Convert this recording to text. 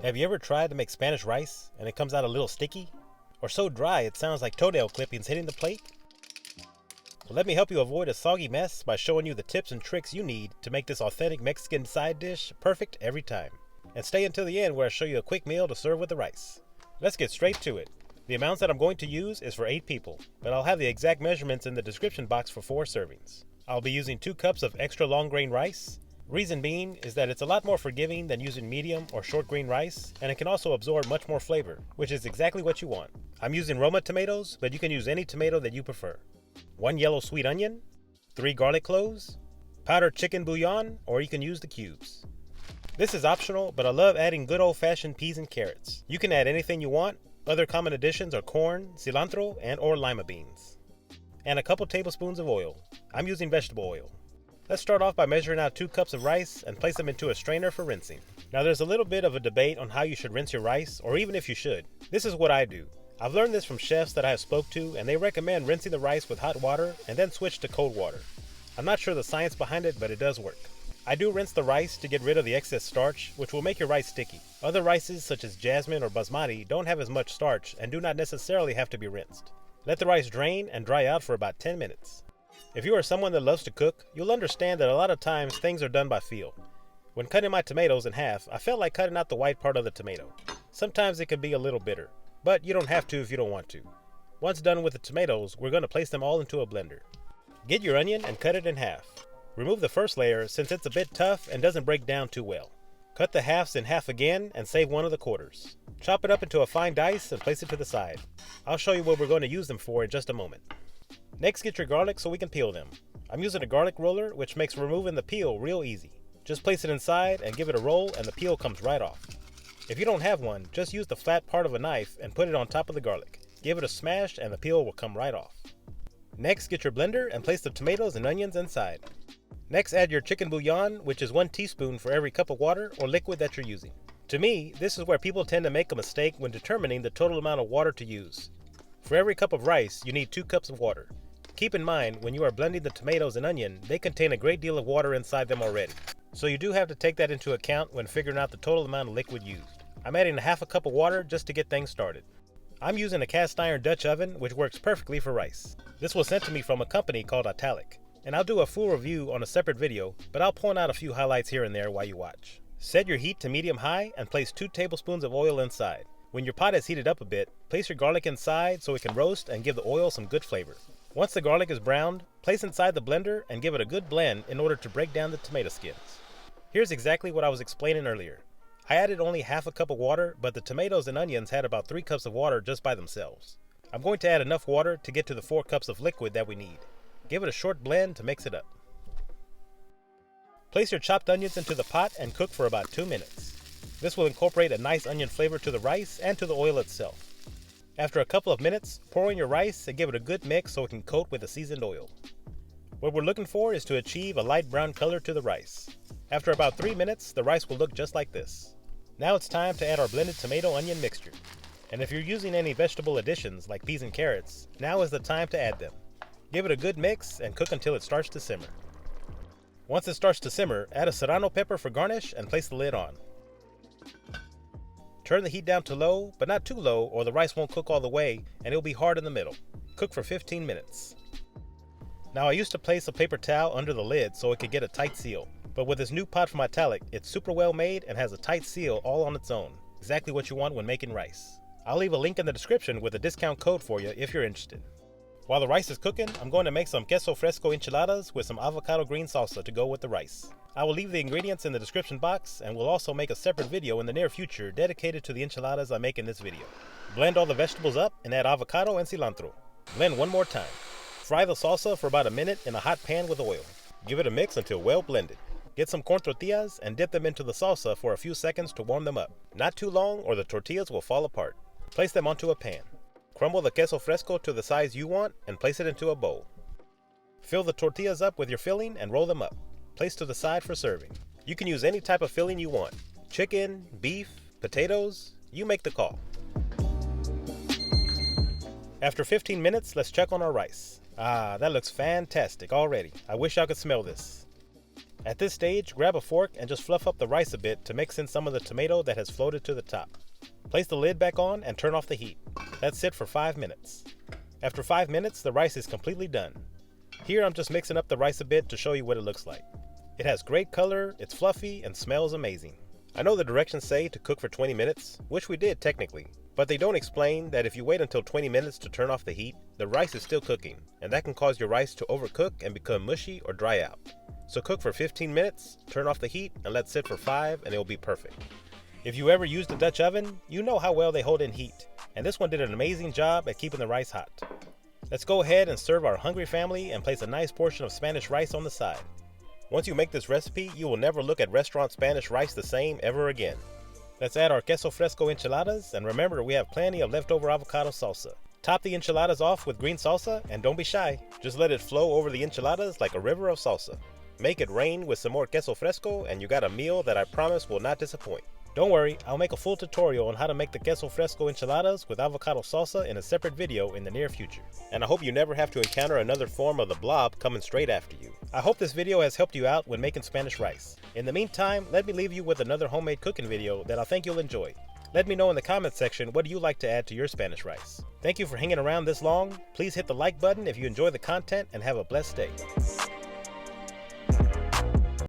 Have you ever tried to make Spanish rice and it comes out a little sticky? Or so dry it sounds like toenail clippings hitting the plate? Well, let me help you avoid a soggy mess by showing you the tips and tricks you need to make this authentic Mexican side dish perfect every time. And stay until the end where I show you a quick meal to serve with the rice. Let's get straight to it. The amounts that I'm going to use is for 8 people, but I'll have the exact measurements in the description box for 4 servings. I'll be using 2 cups of extra long grain rice. Reason being is that it's a lot more forgiving than using medium or short grain rice, and it can also absorb much more flavor, which is exactly what you want. I'm using Roma tomatoes, but you can use any tomato that you prefer. 1 yellow sweet onion, 3 garlic cloves, powdered chicken bouillon, or you can use the cubes. This is optional, but I love adding good old-fashioned peas and carrots. You can add anything you want. Other common additions are corn, cilantro, and or lima beans. And a couple tablespoons of oil. I'm using vegetable oil. Let's start off by measuring out 2 cups of rice and place them into a strainer for rinsing. Now there's a little bit of a debate on how you should rinse your rice, or even if you should. This is what I do. I've learned this from chefs that I have spoke to, and they recommend rinsing the rice with hot water and then switch to cold water. I'm not sure the science behind it, but it does work. I do rinse the rice to get rid of the excess starch, which will make your rice sticky. Other rices such as jasmine or basmati don't have as much starch and do not necessarily have to be rinsed. Let the rice drain and dry out for about 10 minutes. If you are someone that loves to cook, you'll understand that a lot of times things are done by feel. When cutting my tomatoes in half, I felt like cutting out the white part of the tomato. Sometimes it can be a little bitter, but you don't have to if you don't want to. Once done with the tomatoes, we're going to place them all into a blender. Get your onion and cut it in half. Remove the first layer since it's a bit tough and doesn't break down too well. Cut the halves in half again and save one of the quarters. Chop it up into a fine dice and place it to the side. I'll show you what we're going to use them for in just a moment. Next, get your garlic so we can peel them. I'm using a garlic roller, which makes removing the peel real easy. Just place it inside and give it a roll and the peel comes right off. If you don't have one, just use the flat part of a knife and put it on top of the garlic. Give it a smash and the peel will come right off. Next, get your blender and place the tomatoes and onions inside. Next, add your chicken bouillon, which is 1 teaspoon for every cup of water or liquid that you're using. To me, this is where people tend to make a mistake when determining the total amount of water to use. For every cup of rice, you need 2 cups of water. Keep in mind, when you are blending the tomatoes and onion, they contain a great deal of water inside them already. So you do have to take that into account when figuring out the total amount of liquid used. I'm adding a half a cup of water just to get things started. I'm using a cast iron Dutch oven, which works perfectly for rice. This was sent to me from a company called Italic. And I'll do a full review on a separate video, but I'll point out a few highlights here and there while you watch. Set your heat to medium-high and place 2 tablespoons of oil inside. When your pot is heated up a bit, place your garlic inside so it can roast and give the oil some good flavor. Once the garlic is browned, place inside the blender and give it a good blend in order to break down the tomato skins. Here's exactly what I was explaining earlier. I added only half a cup of water, but the tomatoes and onions had about 3 cups of water just by themselves. I'm going to add enough water to get to the 4 cups of liquid that we need. Give it a short blend to mix it up. Place your chopped onions into the pot and cook for about 2 minutes. This will incorporate a nice onion flavor to the rice and to the oil itself. After a couple of minutes, pour in your rice and give it a good mix so it can coat with the seasoned oil. What we're looking for is to achieve a light brown color to the rice. After about 3 minutes, the rice will look just like this. Now it's time to add our blended tomato-onion mixture. And if you're using any vegetable additions like peas and carrots, now is the time to add them. Give it a good mix and cook until it starts to simmer. Once it starts to simmer, add a serrano pepper for garnish and place the lid on. Turn the heat down to low, but not too low or the rice won't cook all the way and it'll be hard in the middle. Cook for 15 minutes. Now I used to place a paper towel under the lid so it could get a tight seal, but with this new pot from Italic, it's super well made and has a tight seal all on its own. Exactly what you want when making rice. I'll leave a link in the description with a discount code for you if you're interested. While the rice is cooking, I'm going to make some queso fresco enchiladas with some avocado green salsa to go with the rice. I will leave the ingredients in the description box and will also make a separate video in the near future dedicated to the enchiladas I make in this video. Blend all the vegetables up and add avocado and cilantro. Blend one more time. Fry the salsa for about a minute in a hot pan with oil. Give it a mix until well blended. Get some corn tortillas and dip them into the salsa for a few seconds to warm them up. Not too long or the tortillas will fall apart. Place them onto a pan. Crumble the queso fresco to the size you want and place it into a bowl. Fill the tortillas up with your filling and roll them up. Place to the side for serving. You can use any type of filling you want. Chicken, beef, potatoes, you make the call. After 15 minutes, let's check on our rice. Ah, that looks fantastic already. I wish I could smell this. At this stage, grab a fork and just fluff up the rice a bit to mix in some of the tomato that has floated to the top. Place the lid back on and turn off the heat. Let sit for 5 minutes. After 5 minutes, the rice is completely done. Here I'm just mixing up the rice a bit to show you what it looks like. It has great color, it's fluffy, and smells amazing. I know the directions say to cook for 20 minutes, which we did technically, but they don't explain that if you wait until 20 minutes to turn off the heat, the rice is still cooking, and that can cause your rice to overcook and become mushy or dry out. So cook for 15 minutes, turn off the heat, and let sit for 5, and it will be perfect. If you ever used a Dutch oven, you know how well they hold in heat, and this one did an amazing job at keeping the rice hot. Let's go ahead and serve our hungry family and place a nice portion of Spanish rice on the side. Once you make this recipe, you will never look at restaurant Spanish rice the same ever again. Let's add our queso fresco enchiladas, and remember we have plenty of leftover avocado salsa. Top the enchiladas off with green salsa, and don't be shy, just let it flow over the enchiladas like a river of salsa. Make it rain with some more queso fresco, and you got a meal that I promise will not disappoint. Don't worry, I'll make a full tutorial on how to make the queso fresco enchiladas with avocado salsa in a separate video in the near future. And I hope you never have to encounter another form of the blob coming straight after you. I hope this video has helped you out when making Spanish rice. In the meantime, let me leave you with another homemade cooking video that I think you'll enjoy. Let me know in the comments section what do you like to add to your Spanish rice. Thank you for hanging around this long. Please hit the like button if you enjoy the content and have a blessed day.